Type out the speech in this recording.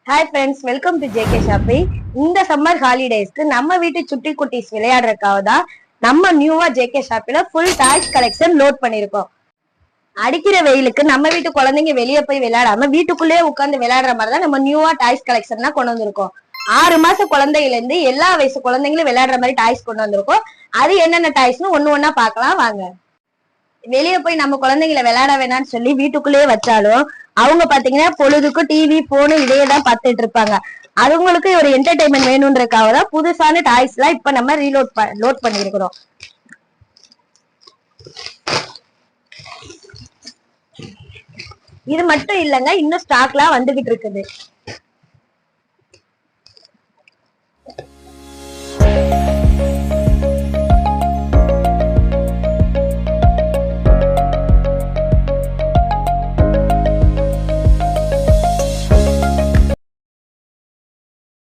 Hi friends, welcome to JK shopping. இந்த summer ஹாலிடேஸ்க்கு நம்ம வீட்டு சுட்டி குட்டீஸ் விளையாடுறதுக்காக தான் நம்ம நியூவா ஜேகே ஷாப்பில ஃபுல் டாய்ஸ் கலெக்ஷன் லோட் பண்ணிருக்கோம். அடிக்கிற வெயிலுக்கு நம்ம வீட்டு குழந்தைங்க வெளியே போய் விளையாடாம வீட்டுக்குள்ளேயே உட்காந்து விளையாடுற மாதிரி தான் நம்ம நியூவா டாய்ஸ் கலெக்ஷன்லாம் கொண்டு வந்திருக்கோம். 6 மாச குழந்தையில இருந்து எல்லா வயசு குழந்தைங்களும் விளையாடுற மாதிரி டாய்ஸ் கொண்டு வந்திருக்கோம். அது என்னென்ன டாய்ஸ்னு ஒண்ணா பார்க்கலாம் வாங்க. வெளியே போய் நம்ம குழந்தைங்களை விளையாட வேணாம்னு சொல்லி வீட்டுக்குள்ளேயே வச்சாலும் அவங்க பாத்தீங்கன்னா பொழுதுக்கு டிவி போனு இதையே தான் பார்த்துட்டு இருப்பாங்க. அவங்களுக்கு ஒரு என்டர்டைன்மெண்ட் வேணும்ன்றதுக்காக தான் புதுசான டாய்ஸ் எல்லாம் இப்ப நம்ம லோட் பண்ணிருக்கிறோம். இது மட்டும் இல்லைங்க, இன்னும் ஸ்டாக்லாம் வந்துகிட்டு இருக்குது.